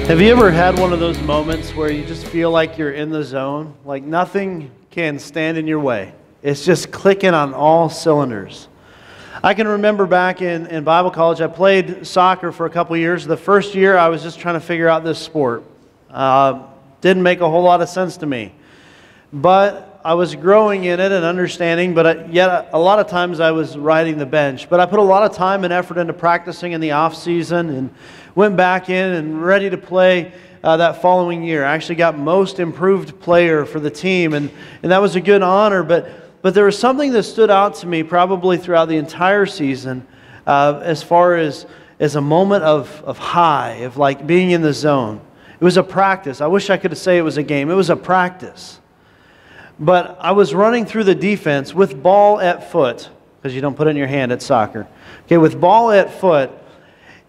Have you ever had one of those moments where you just feel like you're in the zone? Like nothing can stand in your way. It's just clicking on all cylinders. I can remember back in Bible college, I played soccer for a couple years. The first year, I was just trying to figure out this sport. Didn't make a whole lot of sense to me. But I was growing in it and understanding, but yet a lot of times I was riding the bench. But I put a lot of time and effort into practicing in the off season and went back in and ready to play that following year. I actually got most improved player for the team, and that was a good honor. But there was something that stood out to me probably throughout the entire season as far as a moment of high, of like being in the zone. It was a practice. I wish I could say it was a game. It was a practice. But I was running through the defense with ball at foot, because you don't put it in your hand at soccer. Okay, with ball at foot,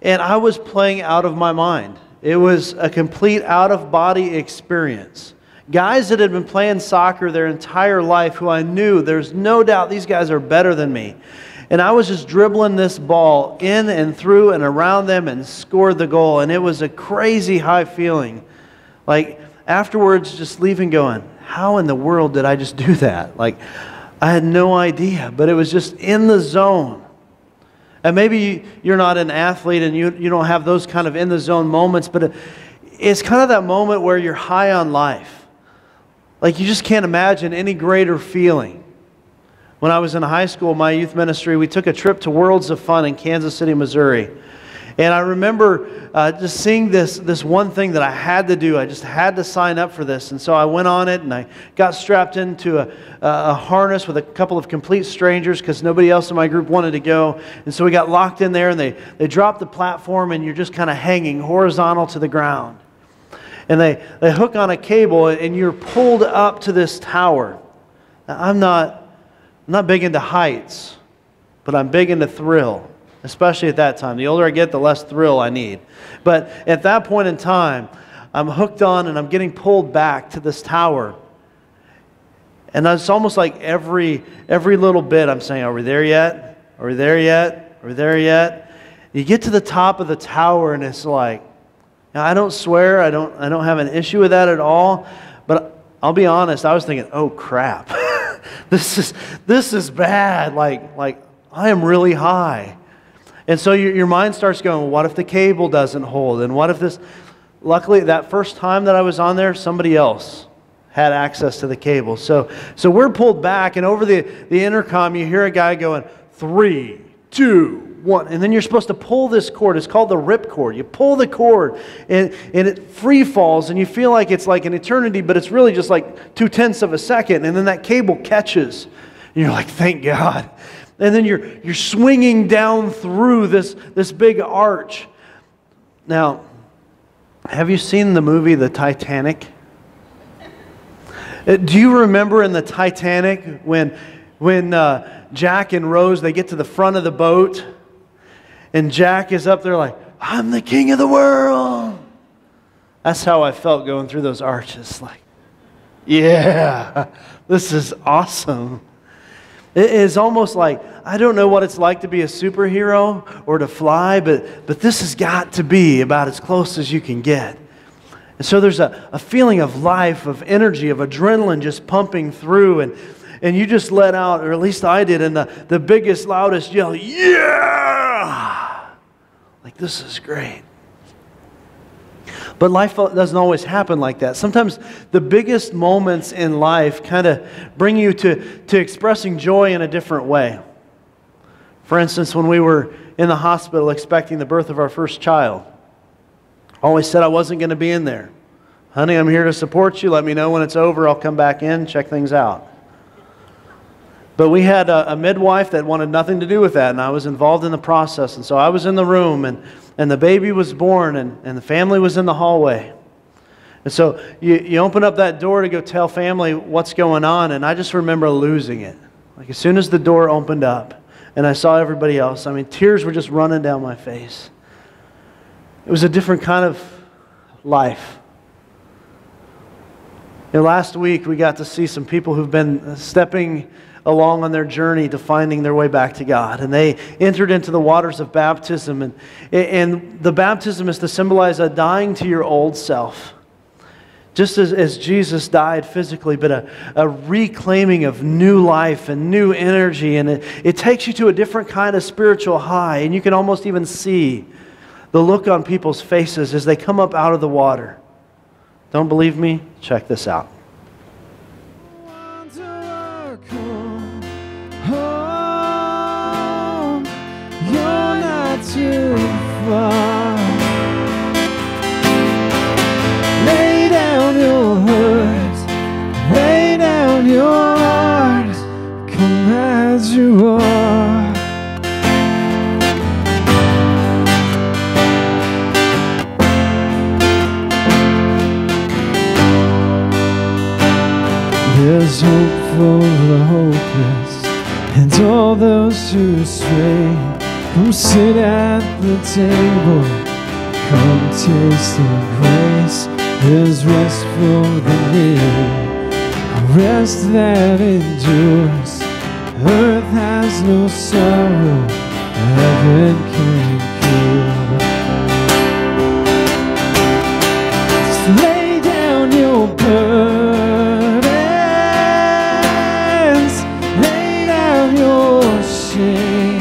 and I was playing out of my mind. It was a complete out-of-body experience. Guys that had been playing soccer their entire life who I knew, there's no doubt these guys are better than me. And I was just dribbling this ball in and through and around them and scored the goal. And it was a crazy high feeling. Like afterwards just leaving going, how in the world did I just do that? Like I had no idea, but it was just in the zone. And maybe you're not an athlete and you don't have those kind of in the zone moments, but it's kind of that moment where you're high on life. Like you just can't imagine any greater feeling. When I was in high school, my youth ministry, we took a trip to Worlds of Fun in Kansas City, Missouri. And I remember just seeing this one thing that I had to do. I just had to sign up for this. And so I went on it and I got strapped into a harness with a couple of complete strangers because nobody else in my group wanted to go. And so we got locked in there and they dropped the platform and you're just kind of hanging horizontal to the ground. And they hook on a cable and you're pulled up to this tower. Now, I'm not big into heights, but I'm big into thrill. Especially at that time. The older I get, the less thrill I need. But at that point in time, I'm hooked on and I'm getting pulled back to this tower. And it's almost like every little bit I'm saying, are we there yet? Are we there yet? Are we there yet? You get to the top of the tower and it's like, now, I don't swear, I don't have an issue with that at all. But I'll be honest, I was thinking, oh crap. This is bad. Like I am really high. And so your mind starts going, well, what if the cable doesn't hold? And what if this... Luckily, that first time that I was on there, somebody else had access to the cable. So we're pulled back, and over the intercom, you hear a guy going, 3, 2, 1. And then you're supposed to pull this cord. It's called the rip cord. You pull the cord, and it free falls, and you feel like it's like an eternity, but it's really just like 0.2 of a second. And then that cable catches. And you're like, thank God. And then you're swinging down through this big arch. Now, have you seen the movie The Titanic? Do you remember in the Titanic when Jack and Rose, they get to the front of the boat and Jack is up there like, I'm the king of the world. That's how I felt going through those arches. Like, yeah, this is awesome. It is almost like, I don't know what it's like to be a superhero or to fly, but this has got to be about as close as you can get. And so there's a feeling of life, of energy, of adrenaline just pumping through, and you just let out, or at least I did, in the biggest, loudest yell, yeah! Like, this is great. But life doesn't always happen like that. Sometimes the biggest moments in life kind of bring you to expressing joy in a different way. For instance, when we were in the hospital expecting the birth of our first child, I always said I wasn't going to be in there. Honey, I'm here to support you. Let me know when it's over. I'll come back in, check things out. But we had a midwife that wanted nothing to do with that, and I was involved in the process. And so I was in the room, and the baby was born, and the family was in the hallway. And so you open up that door to go tell family what's going on, and I just remember losing it. Like as soon as the door opened up, and I saw everybody else, I mean, tears were just running down my face. It was a different kind of life. You know, last week we got to see some people who've been stepping along on their journey to finding their way back to God. And they entered into the waters of baptism. And the baptism is to symbolize a dying to your old self. Just as Jesus died physically, but a reclaiming of new life and new energy. And it takes you to a different kind of spiritual high. And you can almost even see the look on people's faces as they come up out of the water. Don't believe me? Check this out. Too far. Lay down your hurt, lay down your heart, come as you are. There's hope for the hopeless and all those who stray. Come sit at the table, come taste the grace. There's rest for the weary, a rest that endures. Earth has no sorrow, heaven can cure. Just lay down your burdens, lay down your shame.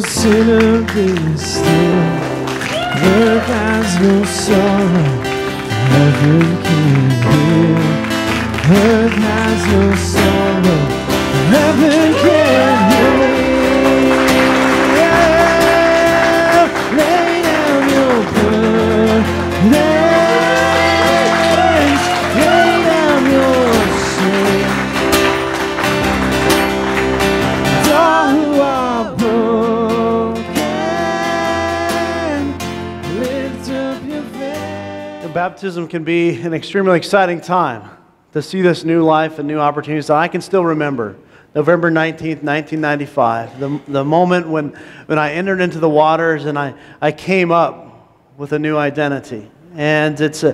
Sinner, be still. Earth has no sorrow, heaven can heal. Earth has no sorrow, heaven can heal. Lay down your burdens, lay down your shame. And all who are broken, baptism can be an extremely exciting time to see this new life and new opportunities. I can still remember November 19th, 1995, the moment when I entered into the waters and I came up with a new identity. And it's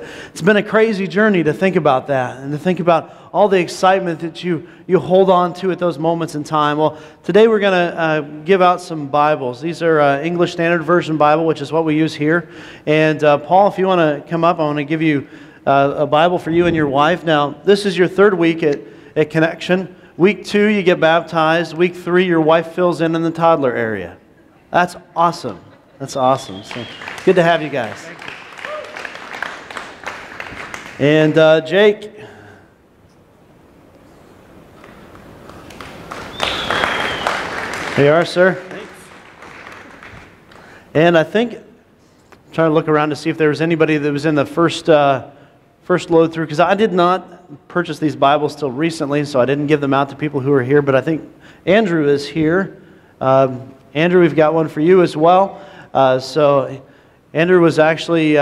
been a crazy journey to think about that and to think about all the excitement that you hold on to at those moments in time. Well, today we're going to give out some Bibles. These are English Standard Version Bible, which is what we use here. And Paul, if you want to come up, I want to give you a Bible for you and your wife. Now, this is your third week at Connection. Week 2, you get baptized. Week 3, your wife fills in the toddler area. That's awesome. That's awesome. So good to have you guys. And Jake, there you are, sir. Thanks. And I think, I'm trying to look around to see if there was anybody that was in the first load through, because I did not purchase these Bibles till recently, so I didn't give them out to people who are here, but I think Andrew is here. Andrew, we've got one for you as well. So Andrew was actually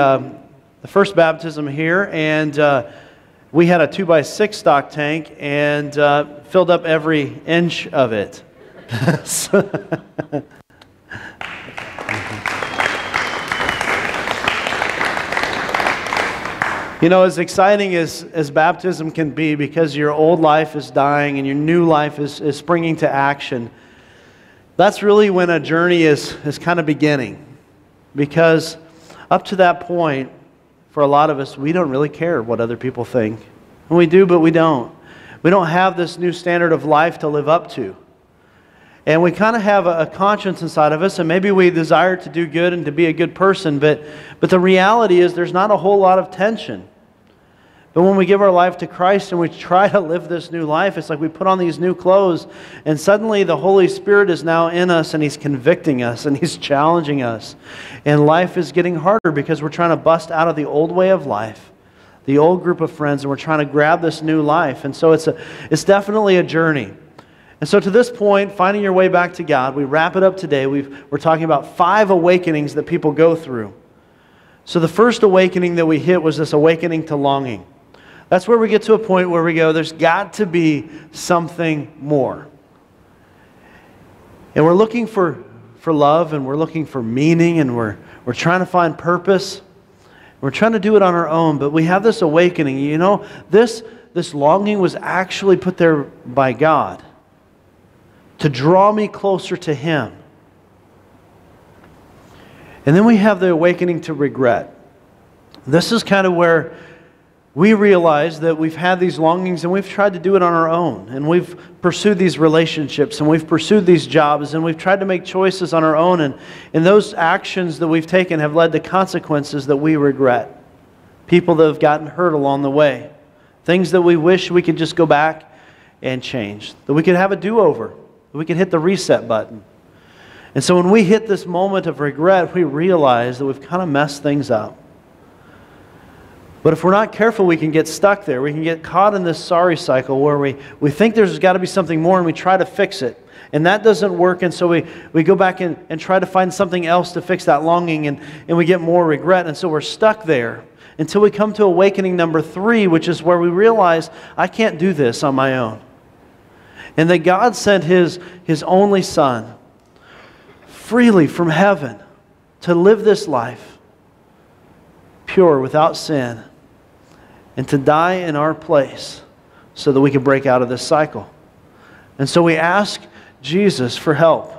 the first baptism here, and we had a 2x6 stock tank and filled up every inch of it. You know, as exciting as baptism can be, because your old life is dying and your new life is springing to action, that's really when a journey is kind of beginning. Because up to that point, for a lot of us, we don't really care what other people think. And we do, but we don't. We don't have this new standard of life to live up to. And we kind of have a conscience inside of us, and maybe we desire to do good and to be a good person, but the reality is there's not a whole lot of tension. But when we give our life to Christ and we try to live this new life, it's like we put on these new clothes, and suddenly the Holy Spirit is now in us, and He's convicting us, and He's challenging us. And life is getting harder because we're trying to bust out of the old way of life, the old group of friends, and we're trying to grab this new life. And so it's definitely a journey. And so to this point, finding your way back to God, we wrap it up today. We're talking about 5 awakenings that people go through. So the first awakening that we hit was this awakening to longing. That's where we get to a point where we go, there's got to be something more. And we're looking for love, and we're looking for meaning, and we're trying to find purpose. We're trying to do it on our own, but we have this awakening. You know, this longing was actually put there by God to draw me closer to Him. And then we have the awakening to regret. This is kind of where we realize that we've had these longings and we've tried to do it on our own. And we've pursued these relationships and we've pursued these jobs and we've tried to make choices on our own. And those actions that we've taken have led to consequences that we regret. People that have gotten hurt along the way. Things that we wish we could just go back and change. That we could have a do-over. That we could hit the reset button. And so when we hit this moment of regret, we realize that we've kind of messed things up. But if we're not careful, we can get stuck there. We can get caught in this sorry cycle where we think there's got to be something more and we try to fix it. And that doesn't work, and so we go back and try to find something else to fix that longing, and we get more regret. And so we're stuck there until we come to awakening number 3, which is where we realize, I can't do this on my own. And that God sent His only Son freely from heaven to live this life pure, without sin, and to die in our place so that we can break out of this cycle. And so we ask Jesus for help.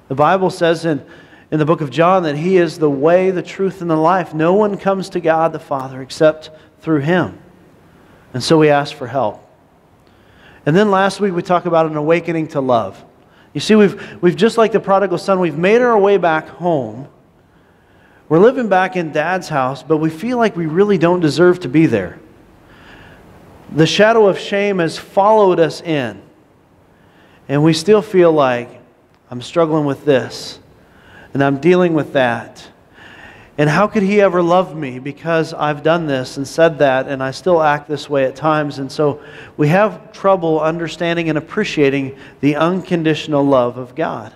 The Bible says in the book of John that He is the way, the truth, and the life. No one comes to God the Father except through Him. And so we ask for help. And then last week we talked about an awakening to love. You see, we've just like the prodigal son, we've made our way back home. We're living back in Dad's house, but we feel like we really don't deserve to be there. The shadow of shame has followed us in. And we still feel like, I'm struggling with this, and I'm dealing with that. And how could He ever love me because I've done this and said that, and I still act this way at times? And so we have trouble understanding and appreciating the unconditional love of God.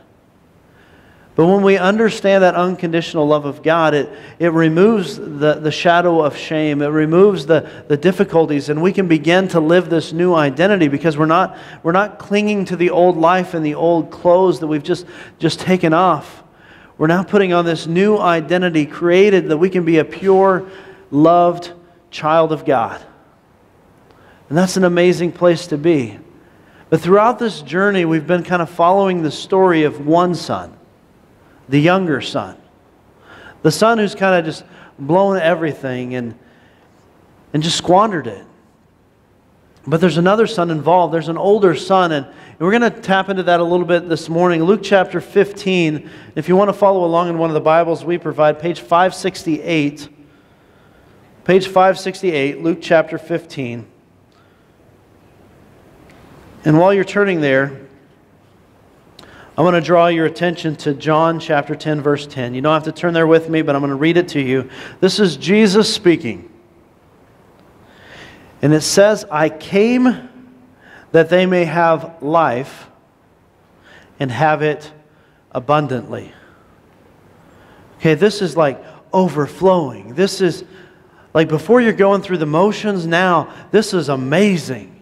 But when we understand that unconditional love of God, it removes the shadow of shame. It removes the difficulties, and we can begin to live this new identity because we're not clinging to the old life and the old clothes that we've just taken off. We're now putting on this new identity created that we can be a pure, loved child of God. And that's an amazing place to be. But throughout this journey, we've been kind of following the story of one son. The younger son. The son who's kind of just blown everything and just squandered it. But there's another son involved. There's an older son, and we're going to tap into that a little bit this morning. Luke chapter 15. If you want to follow along in one of the Bibles we provide, page 568. Page 568, Luke chapter 15. And while you're turning there, I want to draw your attention to John chapter 10, verse 10. You don't have to turn there with me, but I'm going to read it to you. This is Jesus speaking. And it says, I came that they may have life and have it abundantly. Okay, this is like overflowing. This is like before you're going through the motions now, this is amazing.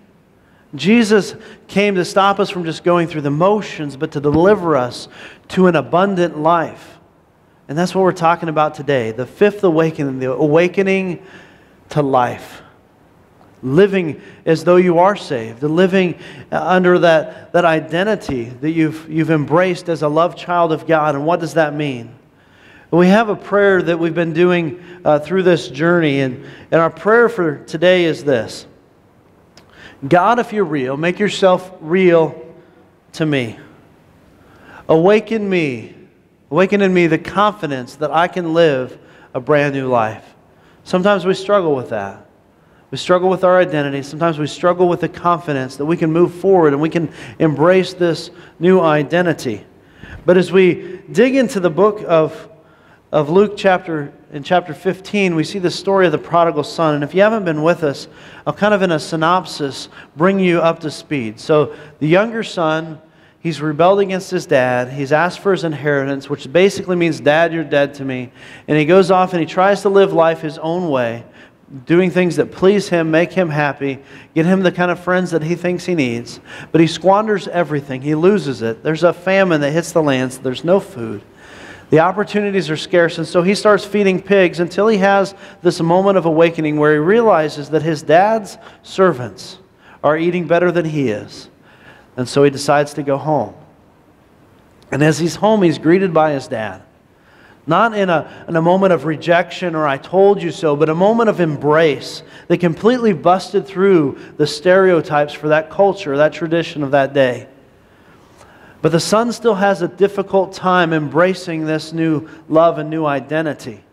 Jesus came to stop us from just going through the motions, but to deliver us to an abundant life. And that's what we're talking about today. The fifth awakening, the awakening to life. Living as though you are saved. Living under that identity that you've embraced as a loved child of God. And what does that mean? We have a prayer that we've been doing through this journey. And our prayer for today is this. God, if you're real, make yourself real to me. Awaken in me the confidence that I can live a brand new life. Sometimes we struggle with that. We struggle with our identity. Sometimes we struggle with the confidence that we can move forward and we can embrace this new identity. But as we dig into the book of Luke chapter 15, we see the story of the prodigal son. And if you haven't been with us, I'll kind of in a synopsis bring you up to speed. So the younger son, he's rebelled against his dad. He's asked for his inheritance, which basically means, Dad, you're dead to me. And he goes off and he tries to live life his own way, doing things that please him, make him happy, get him the kind of friends that he thinks he needs. But he squanders everything. He loses it. There's a famine that hits the land, so there's no food. The opportunities are scarce, and so he starts feeding pigs until he has this moment of awakening where he realizes that his dad's servants are eating better than he is. And so he decides to go home. And as he's home, he's greeted by his dad. Not in a moment of rejection or I told you so, but a moment of embrace that completely busted through the stereotypes for that culture, that tradition of that day. But the son still has a difficult time embracing this new love and new identity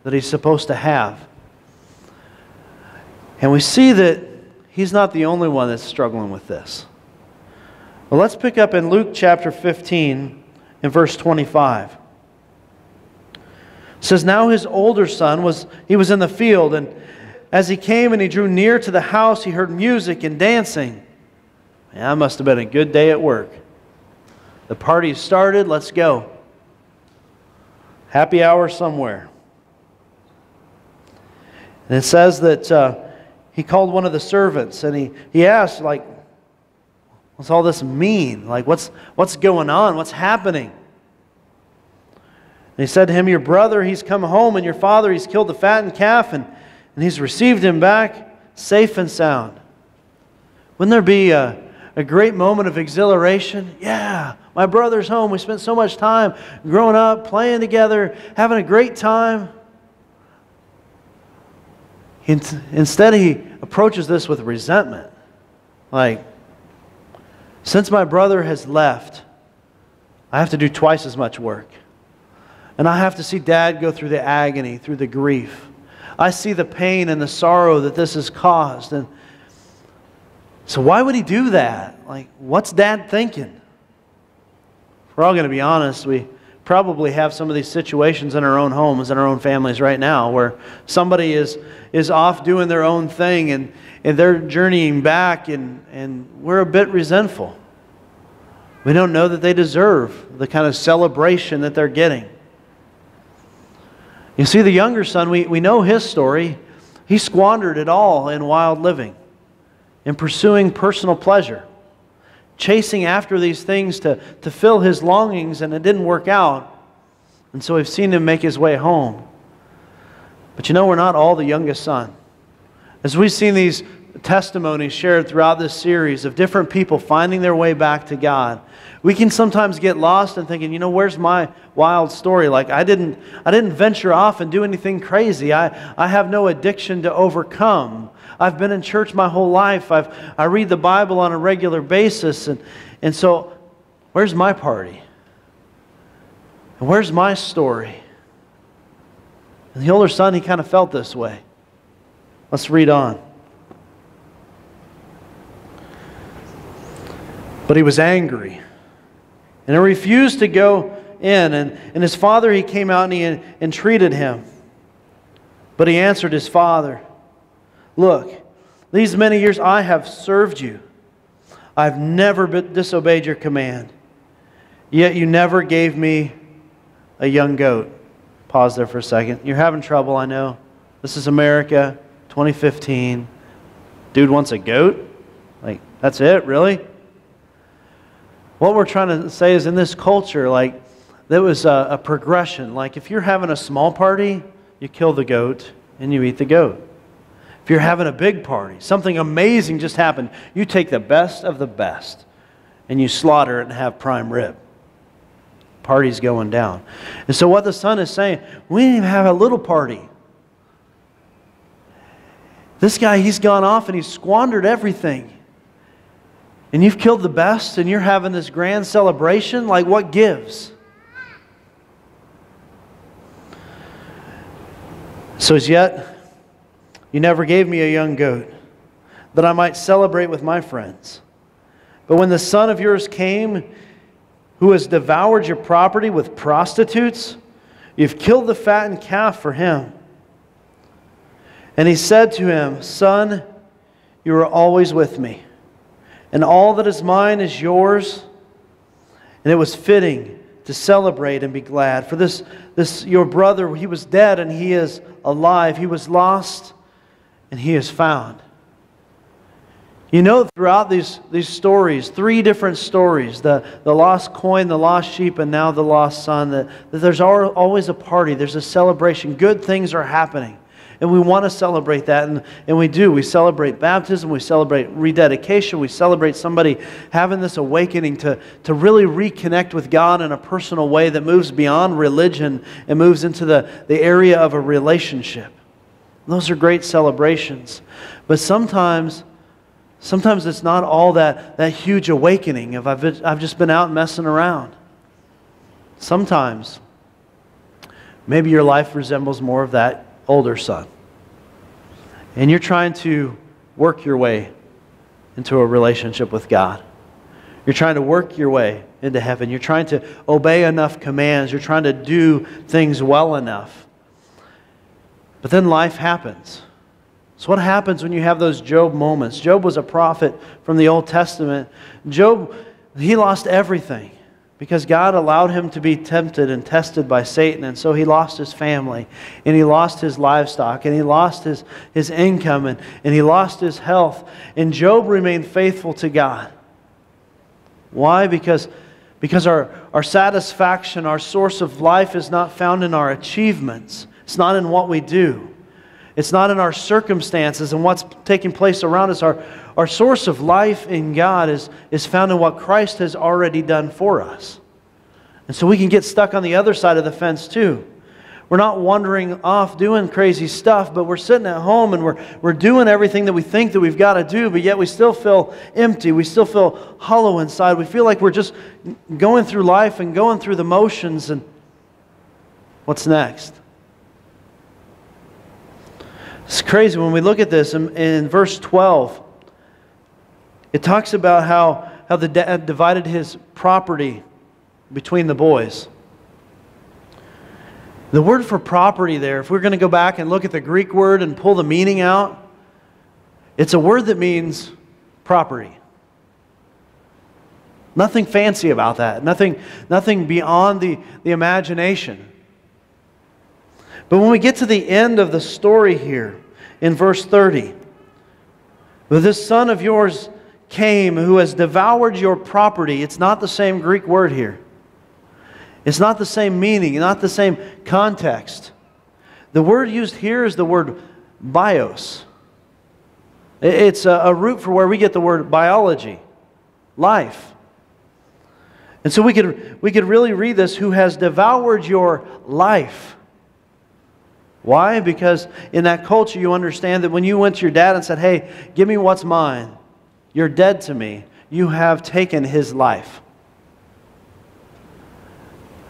that he's supposed to have. And we see that he's not the only one that's struggling with this. Well, let's pick up in Luke chapter 15 and verse 25. It says, now his older son was in the field, and as he came and he drew near to the house, he heard music and dancing. Man, that must have been a good day at work. The party started, let's go. Happy hour somewhere. And it says that he called one of the servants and he asked, like, what's all this mean? Like, what's going on? What's happening? And he said to him, your brother, he's come home, and your father, he's killed the fattened calf, and he's received him back safe and sound. Wouldn't there be a great moment of exhilaration? Yeah, my brother's home. We spent so much time growing up, playing together, having a great time. Instead, he approaches this with resentment. Like, since my brother has left, I have to do twice as much work. And I have to see Dad go through the agony, through the grief. I see the pain and the sorrow that this has caused. And so why would he do that? Like, what's Dad thinking? If we're all going to be honest, we probably have some of these situations in our own homes, in our own families right now, where somebody is off doing their own thing and they're journeying back and we're a bit resentful. We don't know that they deserve the kind of celebration that they're getting. You see, the younger son, we know his story. He squandered it all in wild living, in pursuing personal pleasure, chasing after these things to fill his longings, and it didn't work out. And so we've seen him make his way home. But you know, we're not all the youngest son. As we've seen these testimonies shared throughout this series of different people finding their way back to God, we can sometimes get lost in thinking, you know, where's my wild story? Like, I didn't venture off and do anything crazy. I have no addiction to overcome. I've been in church my whole life. I read the Bible on a regular basis. And so, where's my party? And where's my story? And the older son, he kind of felt this way. Let's read on. But he was angry, and he refused to go in. And his father, he came out and he entreated him. But he answered his father, look, these many years I have served you. I've never disobeyed your command. Yet you never gave me a young goat. Pause there for a second. You're having trouble, I know. This is America, 2015. Dude wants a goat? Like, that's it, really? What we're trying to say is, in this culture, like, there was a progression. Like, if you're having a small party, you kill the goat and you eat the goat. If you're having a big party, something amazing just happened, you take the best of the best and you slaughter it and have prime rib. Party's going down. And so what the son is saying, we didn't even have a little party. This guy, he's gone off and he's squandered everything. And you've killed the best and you're having this grand celebration? Like, what gives? So as yet You never gave me a young goat, that I might celebrate with my friends. But when the son of yours came, who has devoured your property with prostitutes, you've killed the fattened calf for him." And he said to him, "Son, you are always with me, and all that is mine is yours." And it was fitting to celebrate and be glad. For this your brother, he was dead and he is alive. He was lost and he is found. You know, throughout these stories, 3 different stories, the lost coin, the lost sheep, and now the lost son, that there's always a party, there's a celebration. Good things are happening. And we want to celebrate that, and we do. We celebrate baptism, we celebrate rededication, we celebrate somebody having this awakening to really reconnect with God in a personal way that moves beyond religion and moves into the area of a relationship. Those are great celebrations. But sometimes it's not all that huge awakening of I've just been out messing around. Sometimes maybe your life resembles more of that older son. And you're trying to work your way into a relationship with God. You're trying to work your way into heaven. You're trying to obey enough commands. You're trying to do things well enough. But then life happens. So what happens when you have those Job moments? Job was a prophet from the Old Testament. Job, he lost everything because God allowed him to be tempted and tested by Satan. And so he lost his family, and he lost his livestock, and he lost his income, and he lost his health. And Job remained faithful to God. Why? Because our satisfaction, our source of life is not found in our achievements. It's not in what we do. It's not in our circumstances and what's taking place around us. Our source of life in God is found in what Christ has already done for us. And so we can get stuck on the other side of the fence too. We're not wandering off doing crazy stuff, but we're sitting at home and we're doing everything that we think that we've got to do, but yet we still feel empty. We still feel hollow inside. We feel like we're just going through life and going through the motions. And what's next? It's crazy when we look at this in verse 12. It talks about how the dad divided his property between the boys. The word for property there, if we're going to go back and look at the Greek word and pull the meaning out, it's a word that means property. Nothing fancy about that. Nothing beyond the imagination. But when we get to the end of the story here, in verse 30, this son of yours came who has devoured your property. It's not the same Greek word here. It's not the same meaning, not the same context. The word used here is the word bios. It's a root for where we get the word biology, life. And so we could really read this, who has devoured your life. Why? Because in that culture you understand that when you went to your dad and said, "Hey, give me what's mine. You're dead to me. You have taken his life."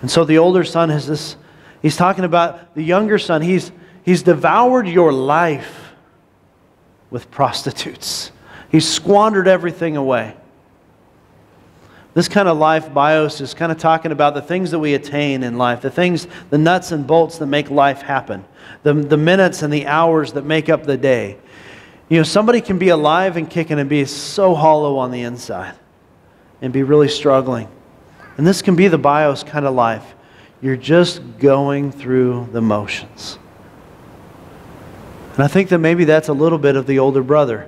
And so the older son has this, he's talking about the younger son. He's devoured your life with prostitutes. He's squandered everything away. This kind of life bios is kind of talking about the things that we attain in life, the things, the nuts and bolts that make life happen, the minutes and the hours that make up the day. You know, somebody can be alive and kicking and be so hollow on the inside and be really struggling. And this can be the bios kind of life. You're just going through the motions. And I think that maybe that's a little bit of the older brother.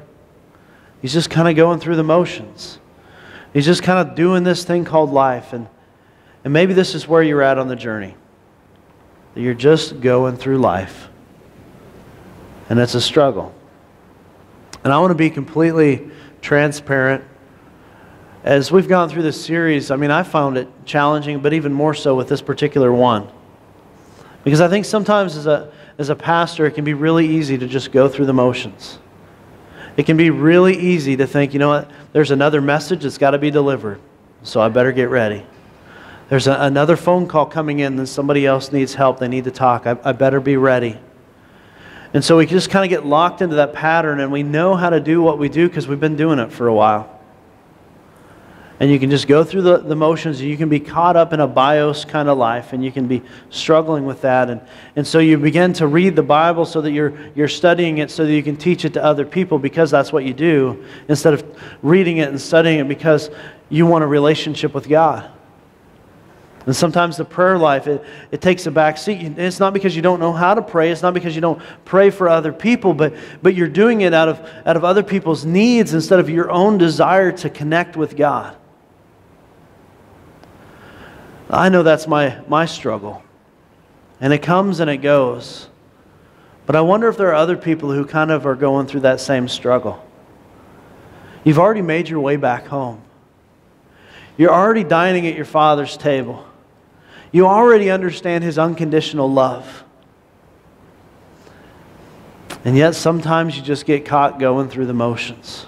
He's just kind of going through the motions. He's just kind of doing this thing called life. And maybe this is where you're at on the journey. That you're just going through life. And it's a struggle. And I want to be completely transparent. As we've gone through this series, I mean, I found it challenging, but even more so with this particular one. Because I think sometimes as a pastor, it can be really easy to just go through the motions. It can be really easy to think, you know what, there's another message that's got to be delivered, so I better get ready. There's another phone call coming in, and somebody else needs help, they need to talk, I better be ready. And so we just kind of get locked into that pattern, and we know how to do what we do because we've been doing it for a while. And you can just go through the motions, and you can be caught up in a bios kind of life, and you can be struggling with that. And so you begin to read the Bible so that you're studying it so that you can teach it to other people because that's what you do, instead of reading it and studying it because you want a relationship with God. And sometimes the prayer life, it takes a back seat. It's not because you don't know how to pray. It's not because you don't pray for other people, but you're doing it out of other people's needs instead of your own desire to connect with God. I know that's my struggle. And it comes and it goes. But I wonder if there are other people who kind of are going through that same struggle. You've already made your way back home. You're already dining at your Father's table. You already understand His unconditional love. And yet sometimes you just get caught going through the motions.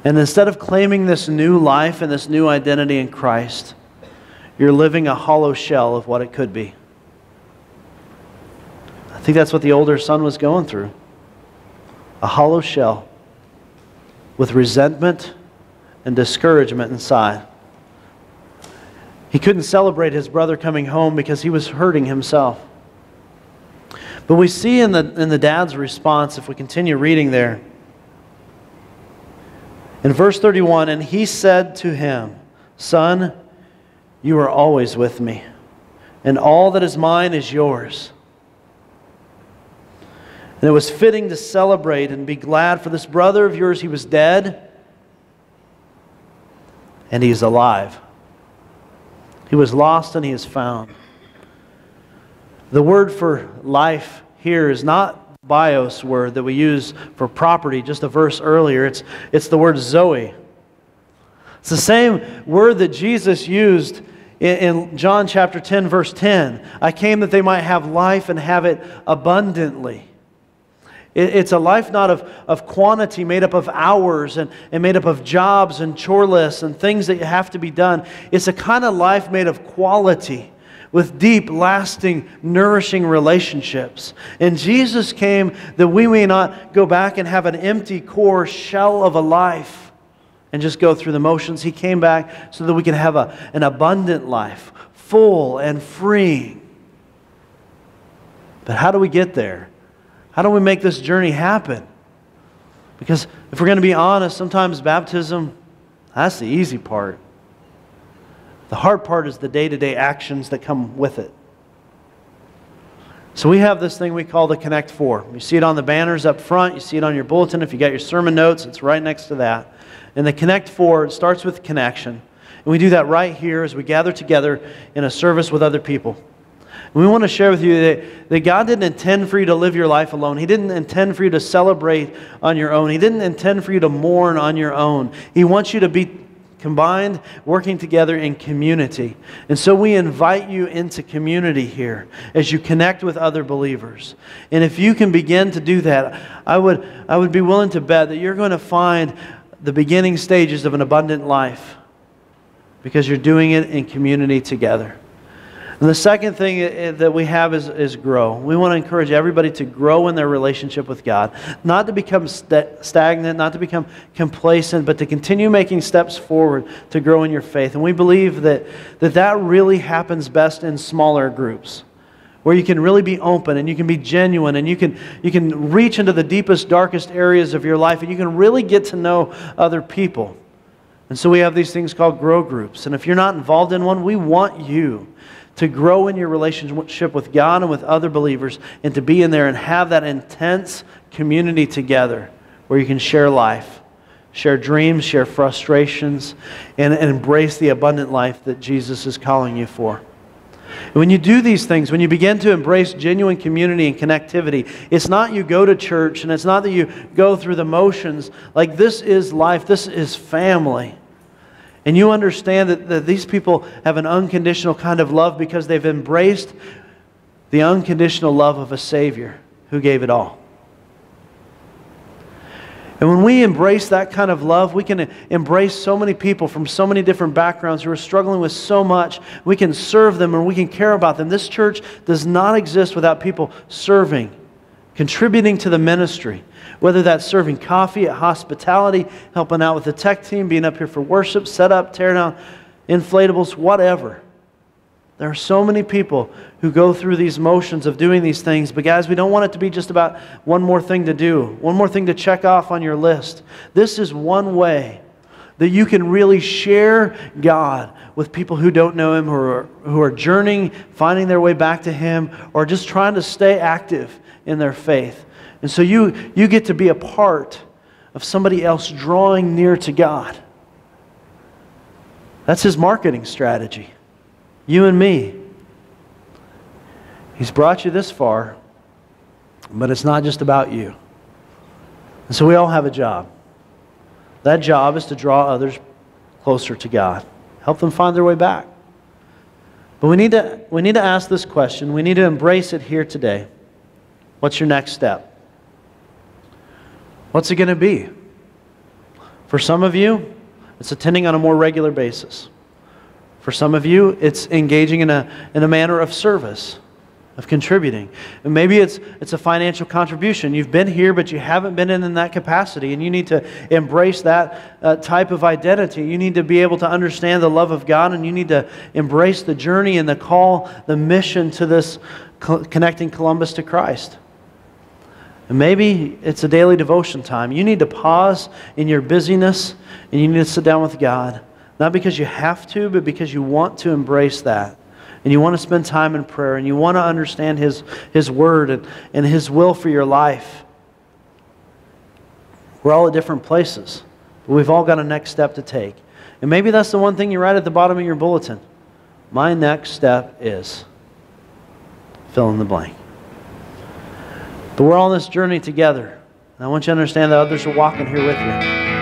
And instead of claiming this new life and this new identity in Christ, you're living a hollow shell of what it could be. I think that's what the older son was going through. A hollow shell with resentment and discouragement inside. He couldn't celebrate his brother coming home because he was hurting himself. But we see in the dad's response, if we continue reading there, in verse 31, and he said to him, "Son, you are always with me, and all that is mine is yours." And it was fitting to celebrate and be glad for this brother of yours. He was dead, and he is alive. He was lost, and he is found. The word for life here is not bios word that we use for property, just a verse earlier. It's the word Zoe. It's the same word that Jesus used in John chapter 10, verse 10. I came that they might have life and have it abundantly. It's a life not of quantity, made up of hours and made up of jobs and chore lists and things that have to be done. It's a kind of life made of quality, with deep, lasting, nourishing relationships. And Jesus came that we may not go back and have an empty core shell of a life and just go through the motions. He came back so that we can have an abundant life, full and freeing. But how do we get there? How do we make this journey happen? Because if we're going to be honest, sometimes baptism, that's the easy part. The hard part is the day-to-day actions that come with it. So we have this thing we call the Connect 4. You see it on the banners up front. You see it on your bulletin. If you got your sermon notes, it's right next to that. And the Connect 4, it starts with connection. And we do that right here as we gather together in a service with other people. And we want to share with you that God didn't intend for you to live your life alone. He didn't intend for you to celebrate on your own. He didn't intend for you to mourn on your own. He wants you to be combined, working together in community. And so we invite you into community here as you connect with other believers. And if you can begin to do that, I would be willing to bet that you're going to find the beginning stages of an abundant life because you're doing it in community together. And the second thing that we have is grow. We want to encourage everybody to grow in their relationship with God. Not to become stagnant, not to become complacent, but to continue making steps forward to grow in your faith. And we believe that really happens best in smaller groups, where you can really be open and you can be genuine and you can reach into the deepest, darkest areas of your life and you can really get to know other people. And so we have these things called grow groups. And if you're not involved in one, we want you to grow in your relationship with God and with other believers and to be in there and have that intense community together where you can share life, share dreams, share frustrations, and embrace the abundant life that Jesus is calling you for. And when you do these things, when you begin to embrace genuine community and connectivity, it's not you go to church and it's not that you go through the motions. Like, this is life, this is family. And you understand that these people have an unconditional kind of love because they've embraced the unconditional love of a Savior who gave it all. And when we embrace that kind of love, we can embrace so many people from so many different backgrounds who are struggling with so much. We can serve them and we can care about them. This church does not exist without people serving contributing to the ministry, whether that's serving coffee at hospitality, helping out with the tech team, being up here for worship, set up, tear down inflatables, whatever. There are so many people who go through these motions of doing these things, but guys, we don't want it to be just about one more thing to do, one more thing to check off on your list. This is one way that you can really share God with people who don't know Him, who are journeying, finding their way back to Him, or just trying to stay active in their faith. And so you get to be a part of somebody else drawing near to God. That's His marketing strategy. You and me. He's brought you this far, but it's not just about you. And so we all have a job. That job is to draw others closer to God. Help them find their way back. But we need to ask this question. We need to embrace it here today. What's your next step? What's it going to be? For some of you, it's attending on a more regular basis. For some of you, it's engaging in a manner of service, of contributing. And maybe it's a financial contribution. You've been here, but you haven't been in that capacity, and you need to embrace that type of identity. You need to be able to understand the love of God, and you need to embrace the journey and the call, the mission to this connecting Columbus to Christ. And maybe it's a daily devotion time. You need to pause in your busyness, and you need to sit down with God. Not because you have to, but because you want to embrace that. And you want to spend time in prayer, and you want to understand His Word and His will for your life. We're all at different places, but we've all got a next step to take. And maybe that's the one thing you write at the bottom of your bulletin. My next step is fill in the blank. But we're all on this journey together. And I want you to understand that others are walking here with you.